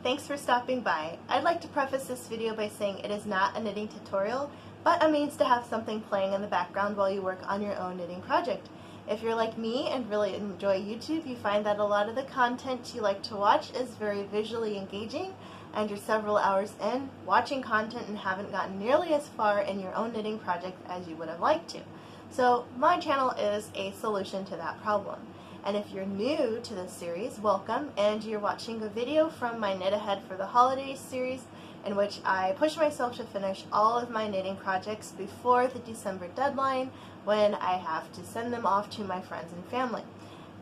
thanks for stopping by. I'd like to preface this video by saying it is not a knitting tutorial, but a means to have something playing in the background while you work on your own knitting project. If you're like me and really enjoy YouTube, you find that a lot of the content you like to watch is very visually engaging, and you're several hours in watching content and haven't gotten nearly as far in your own knitting project as you would have liked to. So my channel is a solution to that problem. And if you're new to this series, welcome, and you're watching a video from my Knit Ahead for the Holidays series in which I push myself to finish all of my knitting projects before the December deadline when I have to send them off to my friends and family.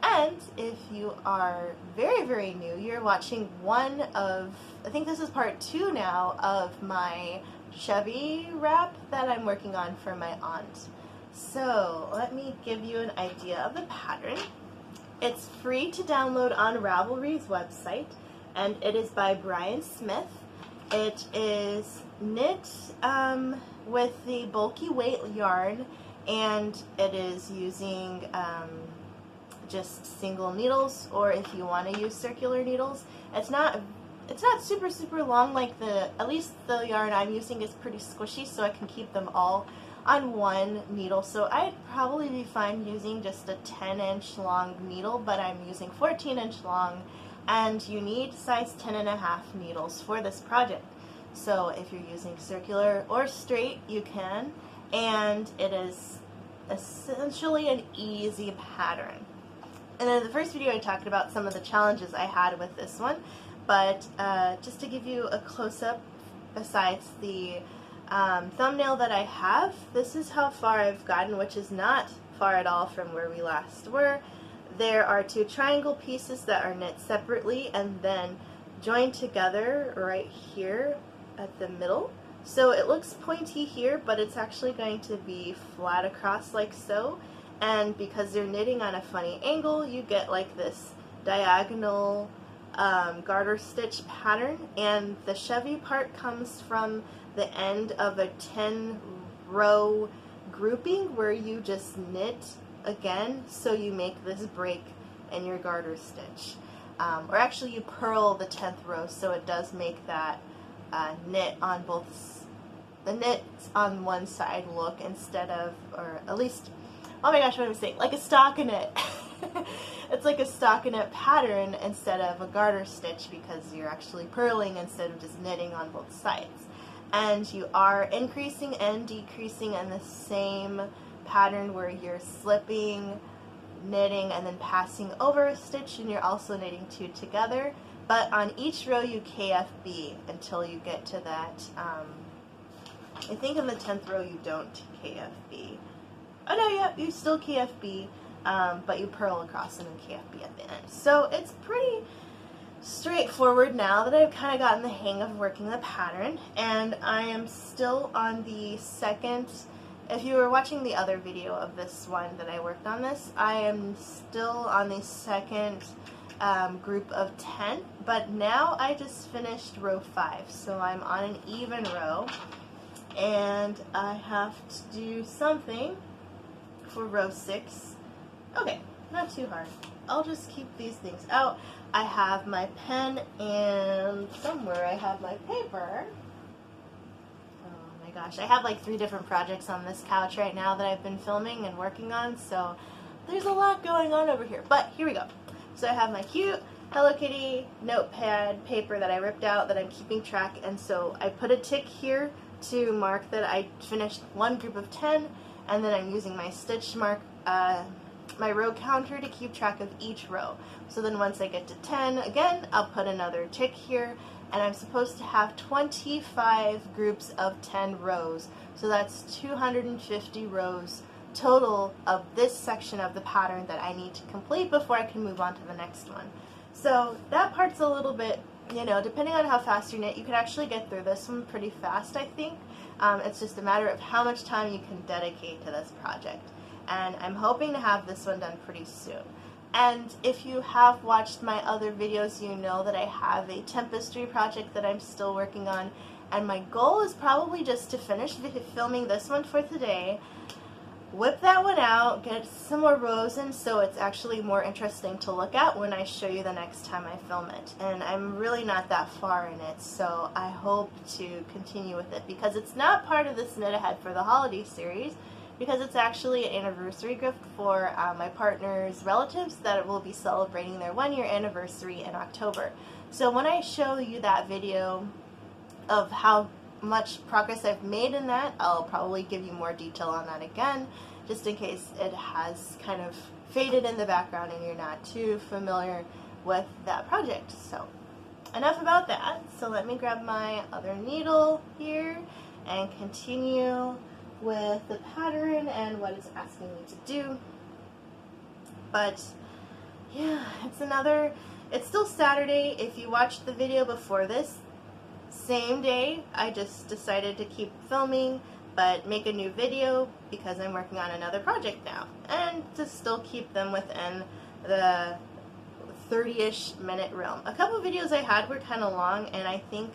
And if you are very, very new, you're watching one of, I think this is part 2 now, of my Chevee wrap that I'm working on for my aunt. So let me give you an idea of the pattern. It's free to download on Ravelry's website, and it is by Brian Smith. It is knit with the bulky weight yarn, and it is using just single needles, or if you want to use circular needles. It's not super long, like at least the yarn I'm using is pretty squishy, so I can keep them all on one needle. So I'd probably be fine using just a 10-inch long needle, but I'm using 14-inch long, and you need size 10.5 needles for this project. So if you're using circular or straight, you can, and it is essentially an easy pattern. And in the first video I talked about some of the challenges I had with this one, but just to give you a close-up, besides the thumbnail that I have, this is how far I've gotten, which is not far at all from where we last were. There are 2 triangle pieces that are knit separately and then joined together right here at the middle. So it looks pointy here, but it's actually going to be flat across like so. And because they're knitting on a funny angle, you get like this diagonal garter stitch pattern, and the Chevee part comes from the end of a 10-row grouping where you just knit again, so you make this break in your garter stitch. Or actually you purl the 10th row, so it does make that knit on both, the knit on one side look instead of, or at least, oh my gosh, what am I saying? Like a stockinette. It's like a stockinette pattern instead of a garter stitch, because you're actually purling instead of just knitting on both sides. And you are increasing and decreasing in the same pattern where you're slipping, knitting, and then passing over a stitch, and you're also knitting 2 together. But on each row you KFB until you get to that, I think in the 10th row you don't KFB. Oh no, yeah, you still KFB, but you purl across and then KFB at the end. So it's pretty straightforward now that I've kind of gotten the hang of working the pattern, and I am still on the second. If you were watching the other video of this one that I worked on this, I am still on the second group of 10, but now I just finished row 5, so I'm on an even row, and I have to do something for row 6. Okay, not too hard. I'll just keep these things out. I have my pen, and somewhere I have my paper. Oh my gosh, I have like 3 different projects on this couch right now that I've been filming and working on, so there's a lot going on over here. But here we go. So I have my cute Hello Kitty notepad paper that I ripped out that I'm keeping track, and so I put a tick here to mark that I finished one group of 10, and then I'm using my stitch mark, my row counter to keep track of each row. So then once I get to 10 again, I'll put another tick here, and I'm supposed to have 25 groups of 10 rows. So that's 250 rows total of this section of the pattern that I need to complete before I can move on to the next one. So that part's a little bit, you know, depending on how fast you knit, you can actually get through this one pretty fast, I think. It's just a matter of how much time you can dedicate to this project. And I'm hoping to have this one done pretty soon. And if you have watched my other videos, you know that I have a tapestry project that I'm still working on, and my goal is probably just to finish filming this one for today, whip that one out, get some more rows in so it's actually more interesting to look at when I show you the next time I film it. And I'm really not that far in it, so I hope to continue with it because it's not part of this Knit Ahead for the Holiday series, because it's actually an anniversary gift for my partner's relatives that will be celebrating their 1-year anniversary in October. So when I show you that video of how much progress I've made in that, I'll probably give you more detail on that again, just in case it has kind of faded in the background and you're not too familiar with that project. So enough about that. So let me grab my other needle here and continue with the pattern and what it's asking me to do. But yeah, it's still Saturday. If you watched the video before this, same day, I just decided to keep filming but make a new video because I'm working on another project now, and to still keep them within the 30-ish minute realm. A couple videos I had were kind of long, and I think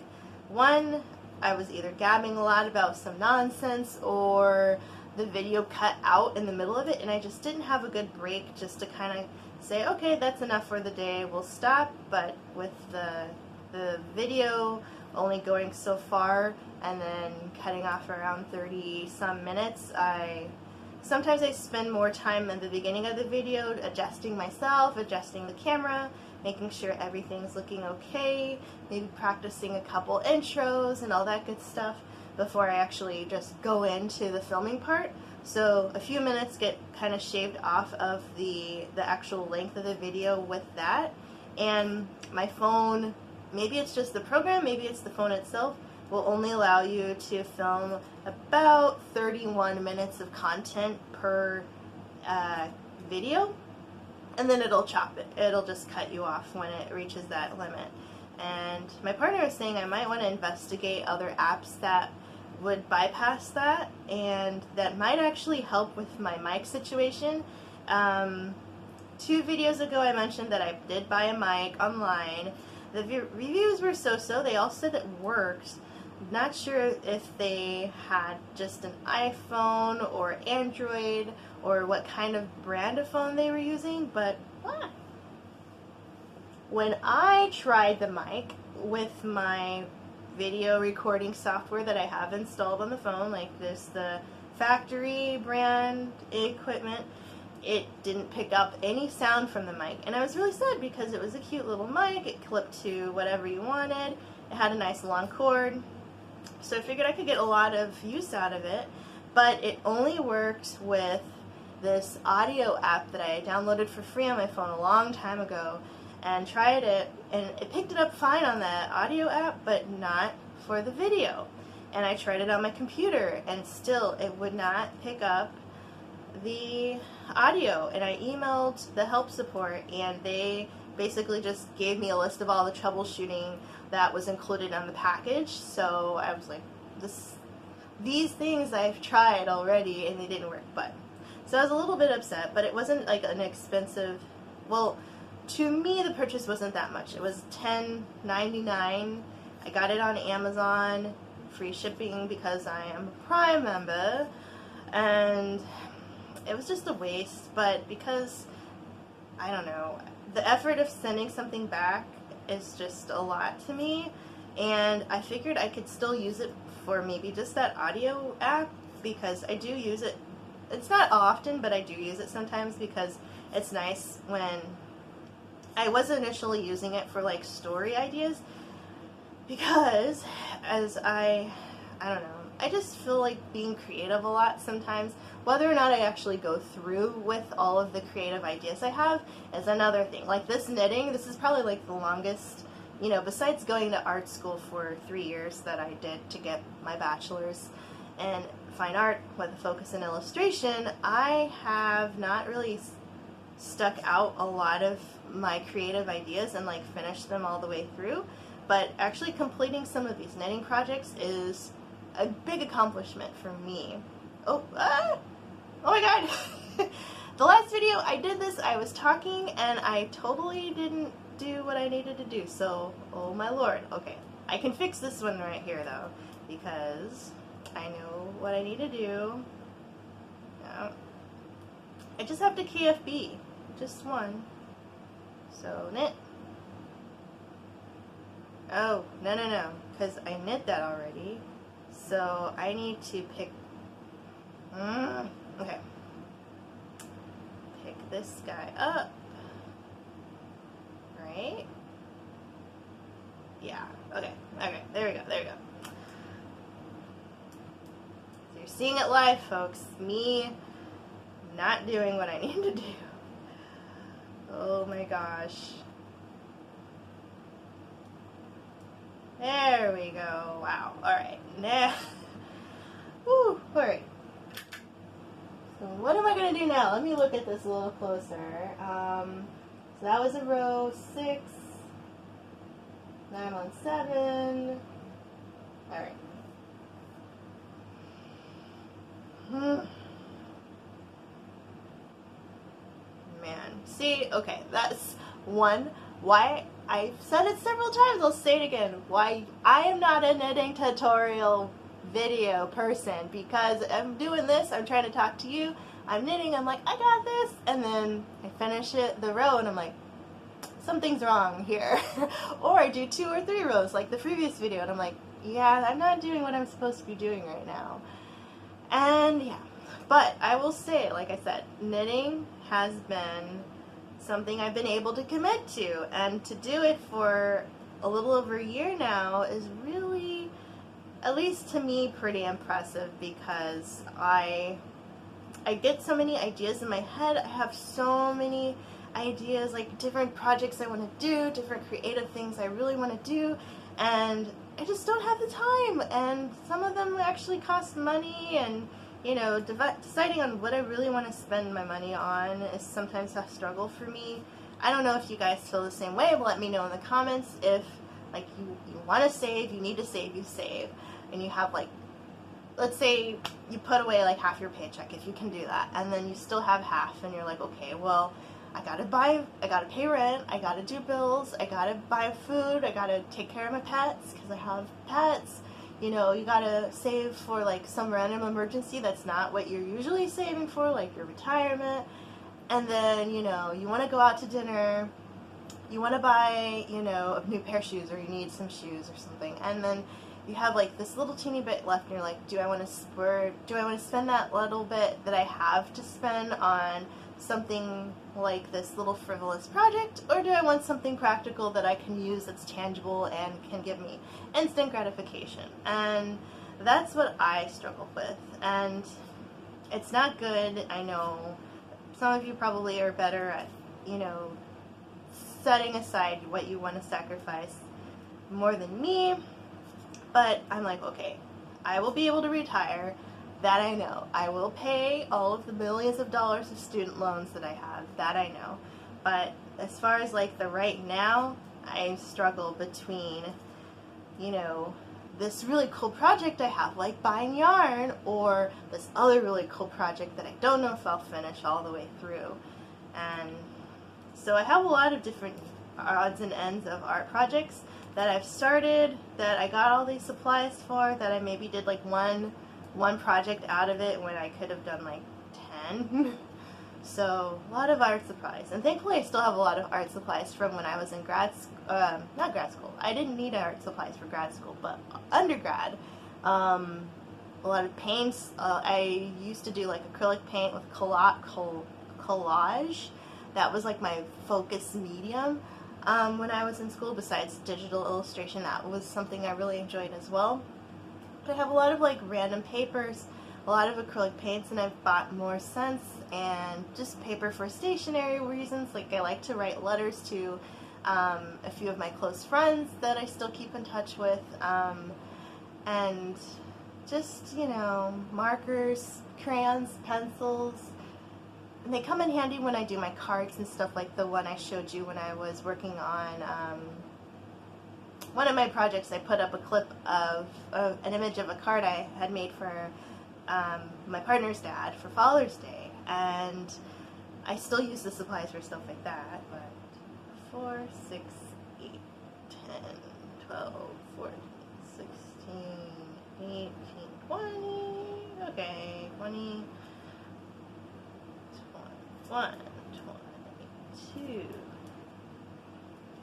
one I was either gabbing a lot about some nonsense or the video cut out in the middle of it, and I just didn't have a good break just to kind of say, okay, that's enough for the day, we'll stop. But with the video only going so far and then cutting off around 30 some minutes, sometimes I spend more time in the beginning of the video adjusting myself, adjusting the camera, making sure everything's looking okay, maybe practicing a couple intros and all that good stuff before I actually just go into the filming part. So a few minutes get kind of shaved off of the actual length of the video with that. And my phone, maybe it's just the program, maybe it's the phone itself, will only allow you to film about 31 minutes of content per video, and then it'll chop it. It'll just cut you off when it reaches that limit. And my partner was saying I might want to investigate other apps that would bypass that, and that might actually help with my mic situation. 2 videos ago I mentioned that I did buy a mic online. The reviews were so-so. They all said it worked. Not sure if they had just an iPhone or Android or what kind of brand of phone they were using, but when I tried the mic with my video recording software that I have installed on the phone, like this, the factory brand equipment, it didn't pick up any sound from the mic. And I was really sad because it was a cute little mic. It clipped to whatever you wanted. It had a nice long cord. So I figured I could get a lot of use out of it, but it only worked with this audio app that I downloaded for free on my phone a long time ago, and tried it, and it picked it up fine on that audio app, but not for the video. And I tried it on my computer, and still it would not pick up the audio. And I emailed the help support, and they basically just gave me a list of all the troubleshooting that was included on the package. So I was like, these things I've tried already and they didn't work. But so I was a little bit upset, but it wasn't like an expensive, well, to me the purchase wasn't that much. It was $10.99. I got it on Amazon, free shipping because I am a Prime member, and it was just a waste. But because, I don't know, the effort of sending something back is just a lot to me, and I figured I could still use it for maybe just that audio app, because I do use it. It's not often, but I do use it sometimes because it's nice when I was initially using it for like story ideas, because as I don't know, I just feel like being creative a lot sometimes. Whether or not I actually go through with all of the creative ideas I have is another thing. Like this knitting, this is probably like the longest, you know, besides going to art school for 3 years that I did to get my bachelor's in fine art with a focus in illustration, I have not really stuck out a lot of my creative ideas and like finished them all the way through. But actually completing some of these knitting projects is a big accomplishment for me. Oh my god! The last video I did this, I was talking and I totally didn't do what I needed to do, so oh my lord. Okay, I can fix this one right here though, because I know what I need to do. Yeah. I just have to KFB, just one. So knit. Oh, no, because I knit that already. So I need to pick, okay. Pick this guy up, right? Yeah, okay, there we go. So you're seeing it live, folks. Me not doing what I need to do. Oh my gosh. There we go. Wow. Alright. Now. Woo. Alright. So what am I going to do now? Let me look at this a little closer. So that was a row 6. Now I'm on 7. Alright. Man. See? Okay. That's one. Why? I've said it several times, I'll say it again, why I am not a knitting tutorial video person, because I'm doing this, I'm trying to talk to you, I'm knitting, I'm like, I got this, and then I finish the row and I'm like, something's wrong here. Or I do 2 or 3 rows like the previous video and I'm like, yeah, I'm not doing what I'm supposed to be doing right now. And yeah, but I will say, like I said, knitting has been something I've been able to commit to, and to do it for a little over a year now is really, at least to me, pretty impressive, because I get so many ideas in my head. I have so many ideas, like different projects I want to do, different creative things I really want to do, and I just don't have the time, and some of them actually cost money, and you know, deciding on what I really want to spend my money on is sometimes a struggle for me. I don't know if you guys feel the same way, but let me know in the comments if, like, you want to save, you need to save, you save, and you have, like, let's say you put away, like, half your paycheck, if you can do that, and then you still have half, and you're like, okay, well, I gotta pay rent, I gotta do bills, I gotta buy food, I gotta take care of my pets, because I have pets. You know, you gotta save for like some random emergency that's not what you're usually saving for, like your retirement. And then, you know, you want to go out to dinner, you want to buy, you know, a new pair of shoes, or you need some shoes or something. And then you have like this little teeny bit left, and you're like, do I want to spend that little bit that I have to spend on something like this little frivolous project, or do I want something practical that I can use, that's tangible and can give me instant gratification? And that's what I struggle with, and it's not good. I know some of you probably are better at, you know, setting aside what you want to sacrifice more than me, but I'm like, okay, I will be able to retire. That I know. I will pay all of the millions of dollars of student loans that I have. That I know. But as far as like the right now, I struggle between, you know, this really cool project I have, like buying yarn, or this other really cool project that I don't know if I'll finish all the way through. And so I have a lot of different odds and ends of art projects that I've started, that I got all these supplies for, that I maybe did like one project out of it when I could have done like 10. So a lot of art supplies, and thankfully I still have a lot of art supplies from when I was in not grad school. I didn't need art supplies for grad school, but undergrad. A lot of paints. I used to do like acrylic paint with collage. That was like my focus medium when I was in school. Besides digital illustration, that was something I really enjoyed as well. But I have a lot of like random papers, a lot of acrylic paints, and I've bought more scents and just paper for stationery reasons. Like I like to write letters to a few of my close friends that I still keep in touch with, and just, you know, markers, crayons, pencils. And they come in handy when I do my cards and stuff, like the one I showed you when I was working on one of my projects. I put up a clip of an image of a card I had made for my partner's dad for Father's Day, and I still use the supplies for stuff like that. But 4, 6, 8, 10, 12, 14, 16, 18, 20, okay, 20, 21, 22,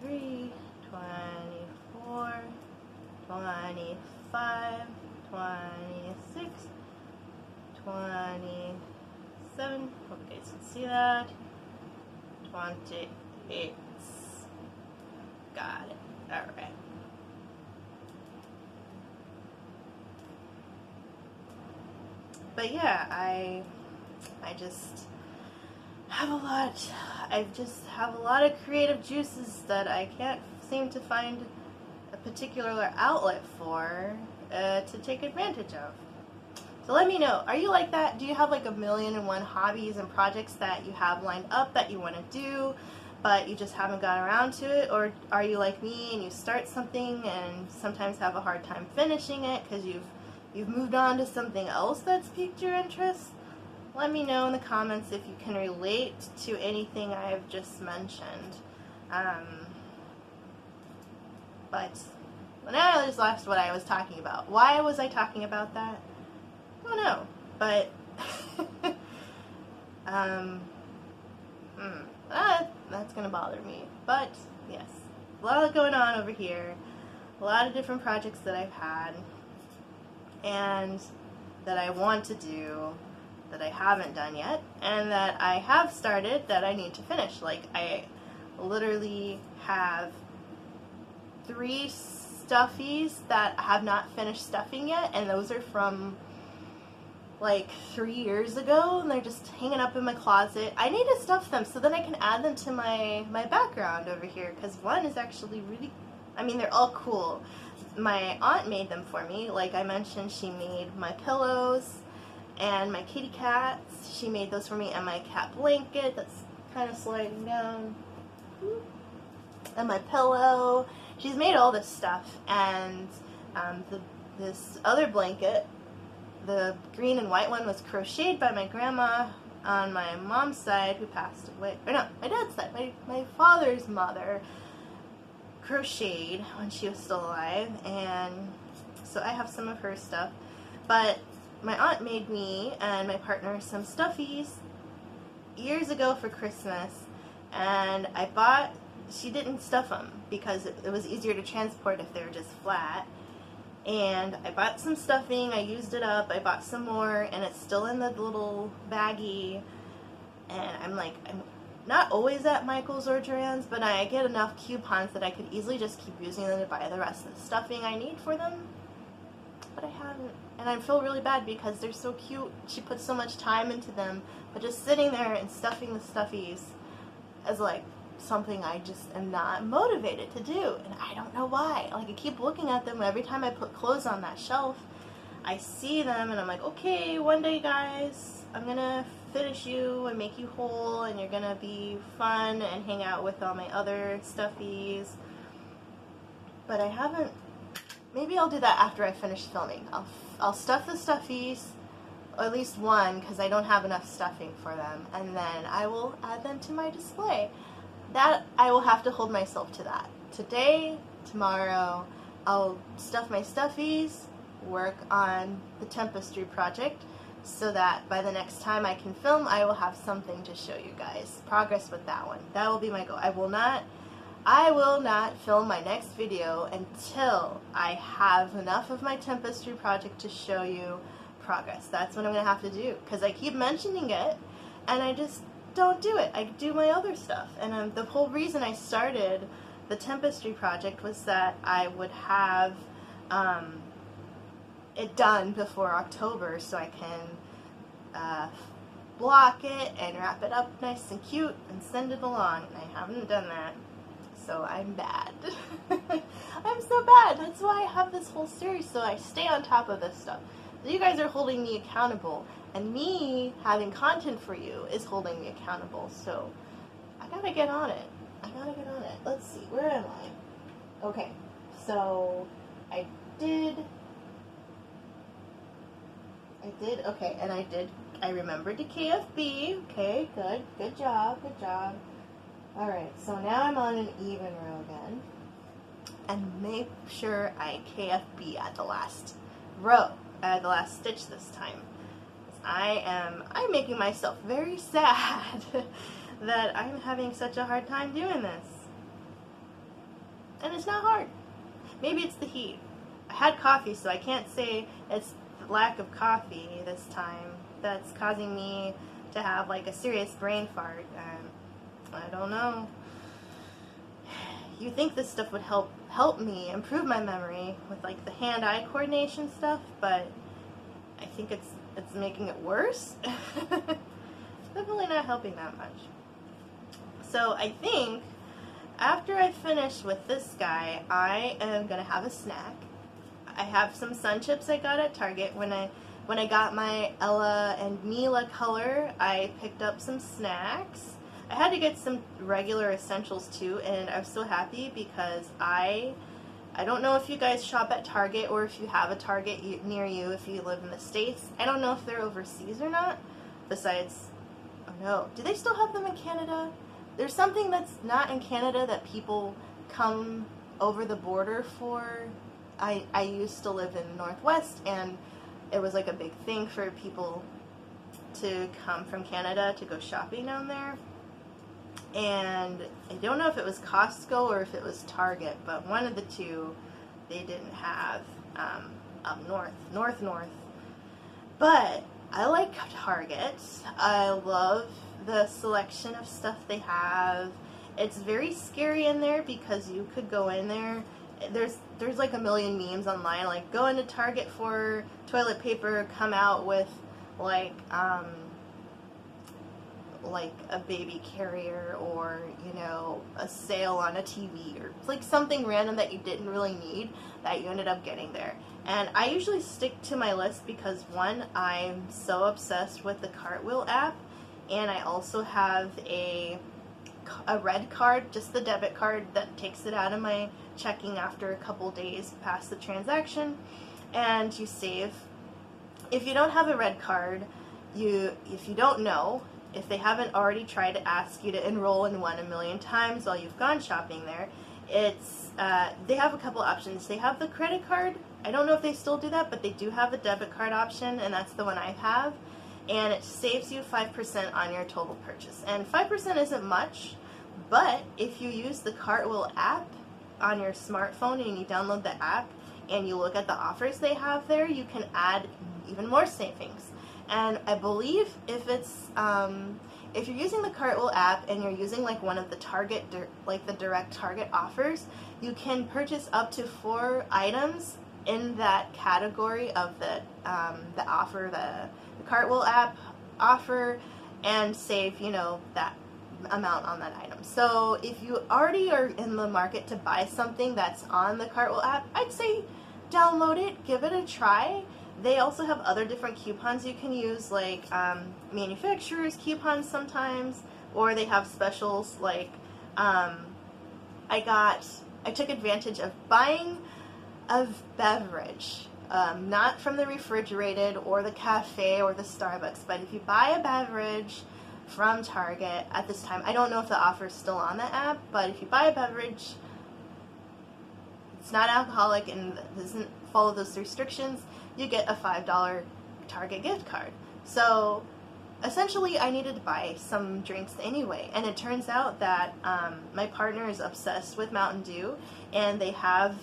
23, 24, 25, 26, 27, hope you guys can see that, 28, got it, alright. But yeah, I just have I just have a lot of creative juices that I can't seem to find a particular outlet for to take advantage of. So let me know, are you like that? Do you have like 1,000,001 hobbies and projects that you have lined up that you want to do, but you just haven't gotten around to it? Or are you like me and you start something and sometimes have a hard time finishing it because you've moved on to something else that's piqued your interest? Let me know in the comments if you can relate to anything I have just mentioned. But now I just lost what I was talking about. Why was I talking about that? I don't know. But that's gonna bother me. But yes, a lot going on over here. A lot of different projects that I've had and that I want to do that I haven't done yet, and that I have started that I need to finish. Like, I literally have 3 stuffies that I have not finished stuffing yet, and those are from like 3 years ago, and they're just hanging up in my closet. I need to stuff them so then I can add them to my background over here, because one is actually really, I mean, they're all cool. My aunt made them for me. Like I mentioned, she made my pillows and my kitty cats. She made those for me, and my cat blanket that's kind of sliding down, and my pillow. She's made all this stuff, and this other blanket, the green and white one, was crocheted by my grandma on my mom's side, who passed away. Or no, my dad's side. My father's mother crocheted when she was still alive, and so I have some of her stuff. But my aunt made me and my partner some stuffies years ago for Christmas, and she didn't stuff them because it was easier to transport if they were just flat. And I bought some stuffing, I used it up, I bought some more, and it's still in the little baggie. And I'm not always at Michael's or Joann's, but I get enough coupons that I could easily just keep using them to buy the rest of the stuffing I need for them. But I haven't. And I feel really bad because they're so cute. She put so much time into them, but just sitting there and stuffing the stuffies is like something I just am not motivated to do, and I don't know why. Like, I keep looking at them every time I put clothes on that shelf. I see them and I'm like, okay, one day guys, I'm gonna finish you and make you whole, and you're gonna be fun and hang out with all my other stuffies. But I haven't. Maybe I'll do that after I finish filming. I'll stuff the stuffies, or at least one, because I don't have enough stuffing for them, and then I will add them to my display. That, I will have to hold myself to that. Today, tomorrow, I'll stuff my stuffies, work on the tapestry project, so that by the next time I can film, I will have something to show you guys. Progress with that one. That will be my goal. I will not film my next video until I have enough of my tapestry project to show you progress. That's what I'm going to have to do, because I keep mentioning it, and I just don't do it. I do my other stuff. And the whole reason I started the tapestry project was that I would have it done before October, so I can block it and wrap it up nice and cute and send it along. And I haven't done that, so I'm bad. I'm so bad. That's why I have this whole series, so I stay on top of this stuff. So you guys are holding me accountable, and me having content for you is holding me accountable, so I gotta get on it. Let's see, where am I? Okay, so I remembered the KFB. Okay, good job. Alright, so now I'm on an even row again, and make sure I KFB at the last row, the last stitch this time. I'm making myself very sad that I'm having such a hard time doing this. And it's not hard. Maybe it's the heat. I had coffee, so I can't say it's the lack of coffee this time that's causing me to have like a serious brain fart. I don't know. You think this stuff would help me improve my memory with like the hand-eye coordination stuff, but I think it's making it worse. Definitely not helping that much. So I think after I finish with this guy, I am gonna have a snack. I have some sun chips I got at Target. When I got my Ella and Mila color, I picked up some snacks. I had to get some regular essentials too, and I was so happy because I don't know if you guys shop at Target or if you have a Target near you if you live in the States. I don't know if they're overseas or not. Besides, oh no, do they still have them in Canada? There's something that's not in Canada that people come over the border for. I used to live in the Northwest, and it was like a big thing for people to come from Canada to go shopping down there. And I don't know if it was Costco or if it was Target, but one of the two they didn't have up north. But I like Target. I love the selection of stuff they have. It's very scary in there because you could go in there. There's like a million memes online, like go into Target for toilet paper, come out with like a baby carrier, or you know, a sale on a TV, or like something random that you didn't really need that you ended up getting there. And I usually stick to my list because one, I'm so obsessed with the Cartwheel app, and I also have a red card, just the debit card that takes it out of my checking after a couple days past the transaction, and you save. If you don't have a red card, if you don't know, if they haven't already tried to ask you to enroll in one a million times while you've gone shopping there, they have a couple options. They have the credit card. I don't know if they still do that, but they do have a debit card option, and that's the one I have. And it saves you 5% on your total purchase. And 5% isn't much, but if you use the Cartwheel app on your smartphone and you download the app and you look at the offers they have there, you can add even more savings. And I believe if you're using the Cartwheel app and you're using like one of the Target, like the direct Target offers, you can purchase up to 4 items in that category of the offer, the Cartwheel app offer, and save, you know, that amount on that item. So if you already are in the market to buy something that's on the Cartwheel app, I'd say download it, give it a try. They also have other different coupons you can use, like manufacturers coupons sometimes, or they have specials like I took advantage of buying a beverage, not from the refrigerated or the cafe or the Starbucks, but if you buy a beverage from Target at this time, I don't know if the offer is still on the app, but if you buy a beverage, it's not alcoholic and doesn't follow those restrictions, you get a $5 Target gift card. So essentially I needed to buy some drinks anyway, and it turns out that my partner is obsessed with Mountain Dew, and they have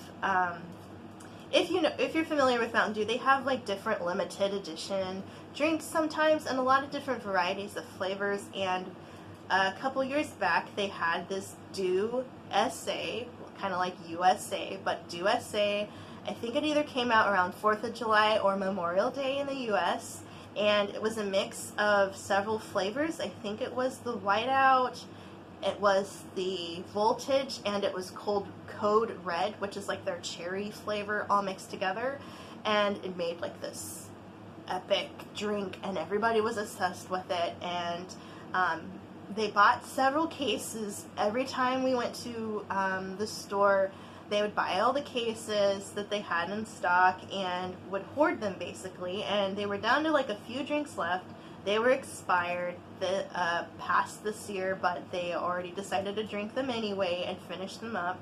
if you're familiar with Mountain Dew, they have like different limited edition drinks sometimes, and a lot of different varieties of flavors. And a couple years back they had this Dew SA, kind of like USA, but Dew SA. I think it either came out around 4th of July or Memorial Day in the US, and it was a mix of several flavors. I think it was the Whiteout, it was the Voltage, and it was Code Red, which is like their cherry flavor all mixed together, and it made like this epic drink, and everybody was obsessed with it. And they bought several cases. Every time we went to the store, they would buy all the cases that they had in stock and would hoard them basically, and they were down to like a few drinks left. They were expired past this year, but they already decided to drink them anyway and finish them up.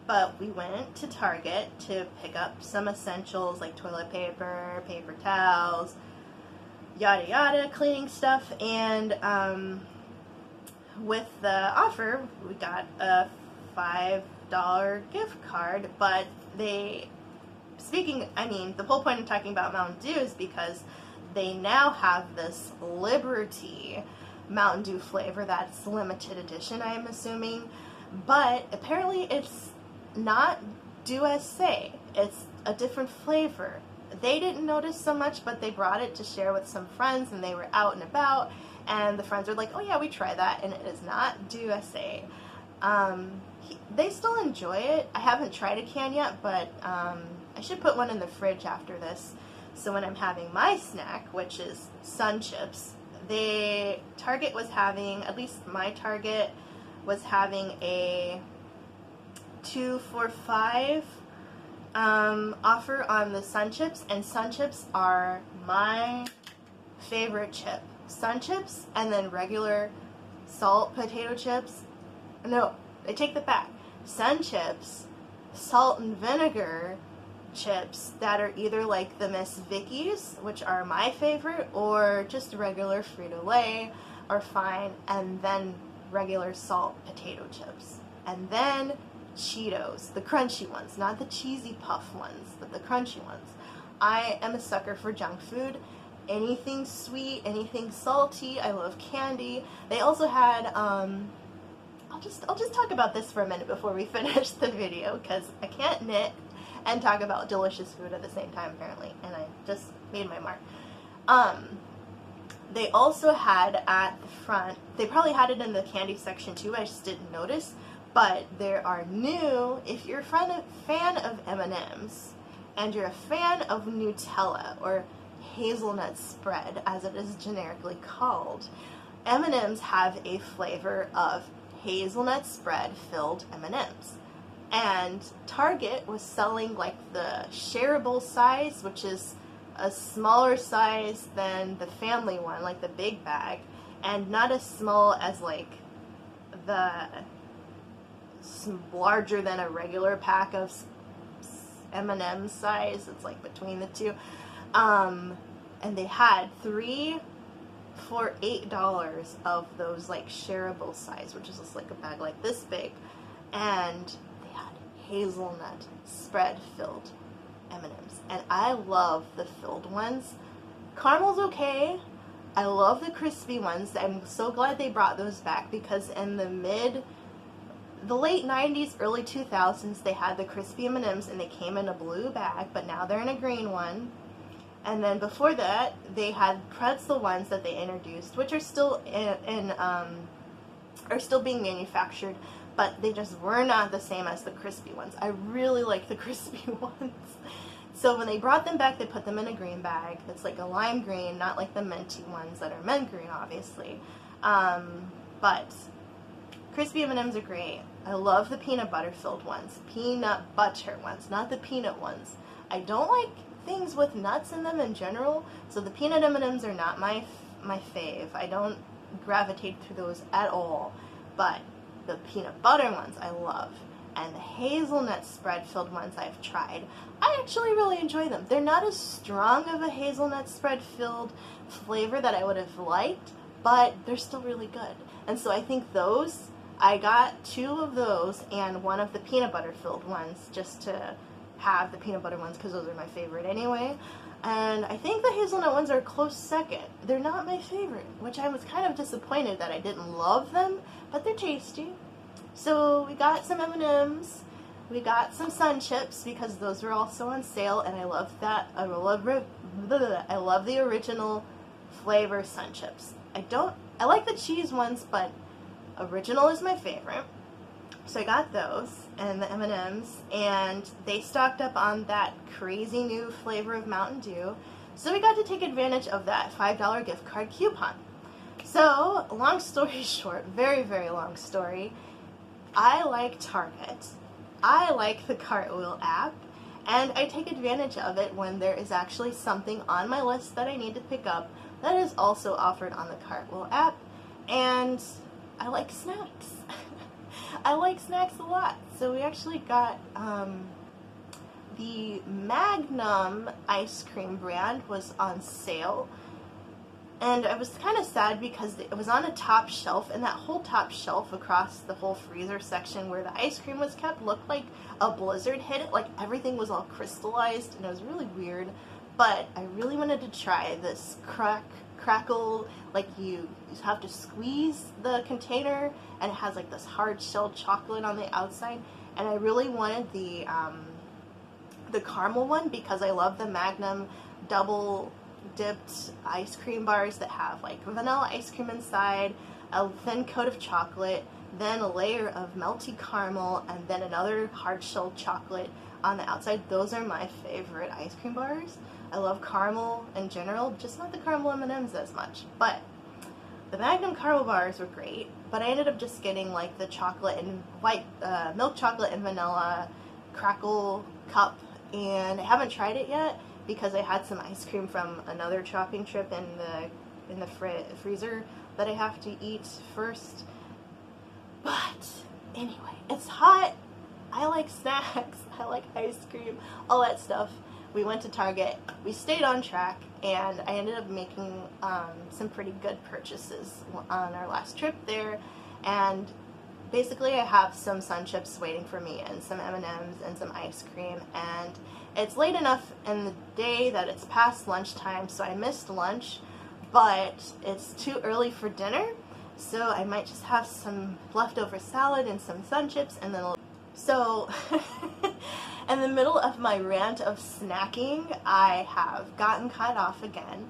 But we went to Target to pick up some essentials like toilet paper, paper towels, yada yada, cleaning stuff, and with the offer, we got a $5 gift card, but the whole point of talking about Mountain Dew is because they now have this Liberty Mountain Dew flavor that's limited edition, I am assuming, but apparently it's not do as say. It's a different flavor. They didn't notice so much, but they brought it to share with some friends, and they were out and about, and the friends were like, oh yeah, we try that, and it is not do as say. They still enjoy it. I haven't tried a can yet, but I should put one in the fridge after this, so when I'm having my snack, which is Sun Chips, Target was having, at least my Target was having a 2 for $5 offer on the Sun Chips, and Sun Chips are my favorite chip. Sun Chips and then regular salt potato chips. No, I take that back. Sun Chips, salt and vinegar chips that are either like the Miss Vicky's, which are my favorite, or just regular Frito-Lay are fine, and then regular salt potato chips. And then Cheetos, the crunchy ones, not the cheesy puff ones, but the crunchy ones. I am a sucker for junk food. Anything sweet, anything salty. I love candy. They also had, I'll just talk about this for a minute before we finish the video, because I can't knit and talk about delicious food at the same time, apparently, and I just made my mark. They also had at the front, they probably had it in the candy section too, I just didn't notice, but there are new, if you're a fan of M&M's, and you're a fan of Nutella, or hazelnut spread, as it is generically called, M&M's have a flavor of hazelnut spread filled M&M's. And Target was selling like the shareable size, which is a smaller size than the family one, like the big bag, and not as small as like the larger than a regular pack of M&M size. It's like between the two. And they had 3 for $8 of those like shareable size, which is just like a bag like this big, and they had hazelnut spread filled M&Ms, and I love the filled ones. Caramel's okay. I love the crispy ones. I'm so glad they brought those back, because in the late 90s, early 2000s, they had the crispy M&Ms and they came in a blue bag, but now they're in a green one. And then before that, they had pretzel ones that they introduced, which are still are still being manufactured, but they just were not the same as the crispy ones. I really like the crispy ones. So when they brought them back, they put them in a green bag. It's like a lime green, not like the minty ones that are mint green, obviously. But crispy M&Ms are great. I love the peanut butter filled ones. Peanut butter ones, not the peanut ones. I don't like things with nuts in them in general, so the peanut M&Ms are not my fave. I don't gravitate through those at all, but the peanut butter ones I love, and the hazelnut spread filled ones I've tried. I actually really enjoy them. They're not as strong of a hazelnut spread filled flavor that I would have liked, but they're still really good. And so I think those, I got 2 of those and 1 of the peanut butter filled ones, just to have the peanut butter ones, because those are my favorite anyway. And I think the hazelnut ones are a close second. They're not my favorite, which I was kind of disappointed that I didn't love them, but they're tasty. So we got some M&Ms, we got some Sun Chips, because those were also on sale, and I love that. I love the original flavor Sun Chips. I like the cheese ones, but original is my favorite. So I got those and the M&Ms, and they stocked up on that crazy new flavor of Mountain Dew. So we got to take advantage of that $5 gift card coupon. So, long story short, very, very long story, I like Target. I like the Cartwheel app, and I take advantage of it when there is actually something on my list that I need to pick up that is also offered on the Cartwheel app, and I like snacks. I like snacks a lot. So we actually got the Magnum ice cream brand was on sale. And I was kind of sad because it was on a top shelf, and that whole top shelf across the whole freezer section where the ice cream was kept looked like a blizzard hit it, like everything was all crystallized, and it was really weird. But I really wanted to try this crackle, like you have to squeeze the container, and it has like this hard shell chocolate on the outside, and I really wanted the caramel one because I love the Magnum double dipped ice cream bars that have like vanilla ice cream inside, a thin coat of chocolate, then a layer of melty caramel, and then another hard shell chocolate on the outside. Those are my favorite ice cream bars. I love caramel in general, just not the caramel M&Ms as much. But the Magnum caramel bars were great, but I ended up just getting like the chocolate and white milk chocolate and vanilla crackle cup, and I haven't tried it yet because I had some ice cream from another shopping trip in the freezer that I have to eat first. But anyway, it's hot. I like snacks. I like ice cream, all that stuff. We went to Target. We stayed on track, and I ended up making some pretty good purchases on our last trip there. And basically, I have some Sun Chips waiting for me, and some M&Ms, and some ice cream, and it's late enough in the day that it's past lunchtime, so I missed lunch, but it's too early for dinner, so I might just have some leftover salad and some Sun Chips, and then so in the middle of my rant of snacking, I have gotten cut off again.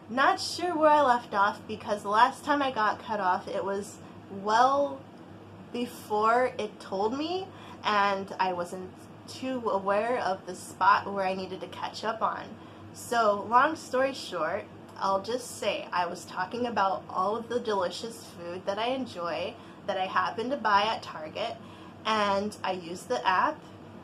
Not sure where I left off, because the last time I got cut off, it was well before it told me, and I wasn't too aware of the spot where I needed to catch up on. So long story short, I'll just say I was talking about all of the delicious food that I enjoy that I happen to buy at Target, and I used the app,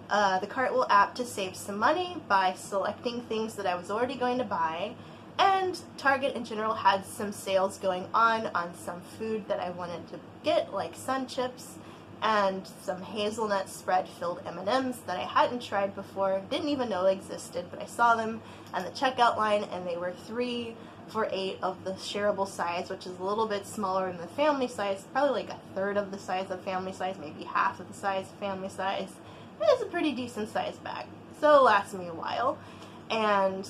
the Cartwheel app, to save some money by selecting things that I was already going to buy. And Target in general had some sales going on some food that I wanted to get, like Sun Chips and some hazelnut spread filled M&Ms that I hadn't tried before, didn't even know existed, but I saw them on the checkout line, and they were 3 for $8 of the shareable size, which is a little bit smaller than the family size, probably like a third of the size of family size, maybe half of the size of family size. It's a pretty decent sized bag, so it lasts me a while. And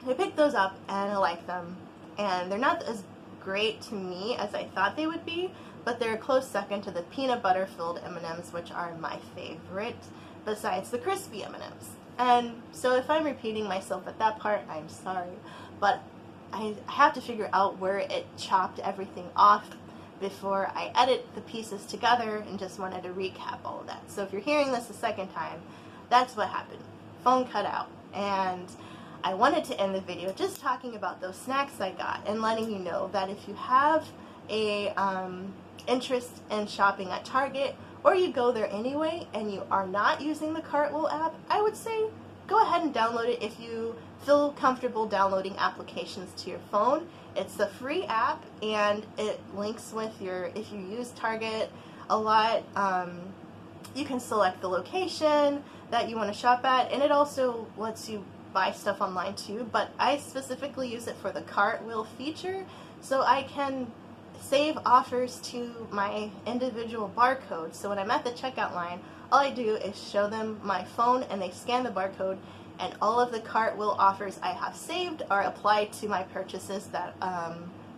I picked those up, and I like them, and they're not as great to me as I thought they would be, but they're a close second to the peanut butter filled M&Ms, which are my favorite, besides the crispy M&Ms. And so if I'm repeating myself at that part, I'm sorry, but I have to figure out where it chopped everything off before I edit the pieces together, and just wanted to recap all of that. So if you're hearing this a second time, that's what happened. Phone cut out, and I wanted to end the video just talking about those snacks I got, and letting you know that if you have a interest in shopping at Target, or you go there anyway and you are not using the Cartwheel app, I would say go ahead and download it if you feel comfortable downloading applications to your phone. It's a free app, and it links with if you use Target a lot, you can select the location that you want to shop at, and it also lets you buy stuff online too, but I specifically use it for the Cartwheel feature, so I can save offers to my individual barcode. So when I'm at the checkout line, all I do is show them my phone, and they scan the barcode, and all of the Cartwheel offers I have saved are applied to my purchases that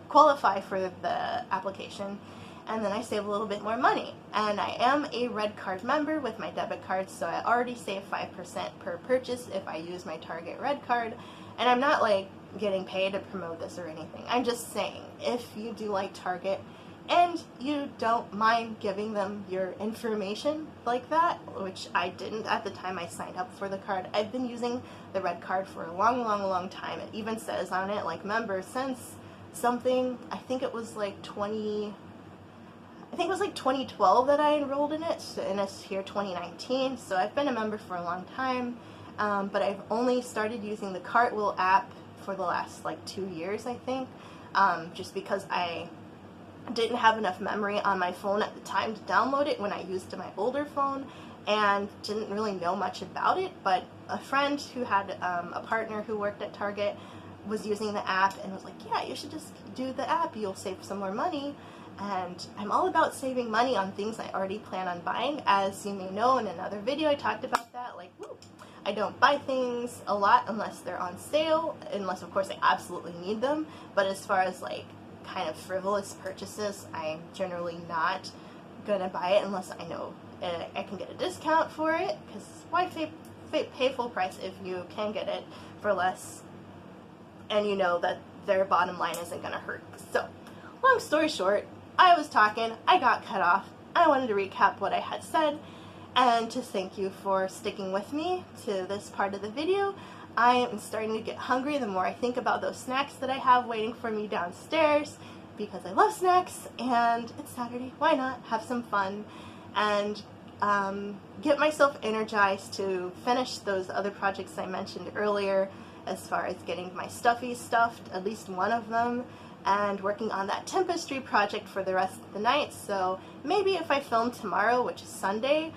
qualify for the application, and then I save a little bit more money. And I am a Red Card member with my debit card, so I already save 5% per purchase if I use my Target Red Card, and I'm not like getting paid to promote this or anything. I'm just saying, if you do like Target and you don't mind giving them your information like that, which I didn't at the time I signed up for the card. I've been using the Red Card for a long time. It even says on it, like, member since something, I think it was like 2012 that I enrolled in it, and it's here 2019, so I've been a member for a long time, but I've only started using the Cartwheel app for the last like 2 years, I think, just because I didn't have enough memory on my phone at the time to download it when I used my older phone, and didn't really know much about it. But a friend who had a partner who worked at Target was using the app and was like, yeah, you should just do the app, you'll save some more money. And I'm all about saving money on things I already plan on buying. As you may know, in another video I talked about that, like, I don't buy things a lot unless they're on sale, unless of course I absolutely need them. But as far as like kind of frivolous purchases, I'm generally not gonna buy it unless I know I can get a discount for it, because why pay full price if you can get it for less and you know that their bottom line isn't gonna hurt. So long story short, I was talking, I got cut off. I wanted to recap what I had said and to thank you for sticking with me to this part of the video. I am starting to get hungry the more I think about those snacks that I have waiting for me downstairs, because I love snacks and it's Saturday. Why not have some fun and get myself energized to finish those other projects I mentioned earlier, as far as getting my stuffies stuffed, at least one of them, and working on that tapestry project for the rest of the night. So maybe if I film tomorrow, which is Sunday,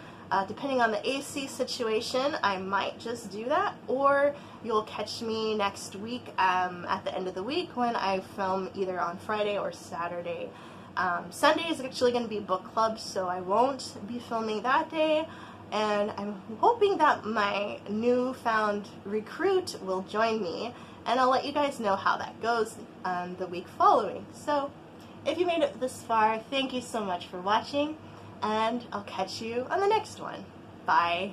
depending on the AC situation, I might just do that, or you'll catch me next week at the end of the week when I film either on Friday or Saturday. Sunday is actually going to be book club, so I won't be filming that day, and I'm hoping that my newfound recruit will join me, and I'll let you guys know how that goes the week following. So if you made it this far, thank you so much for watching, and I'll catch you on the next one. Bye.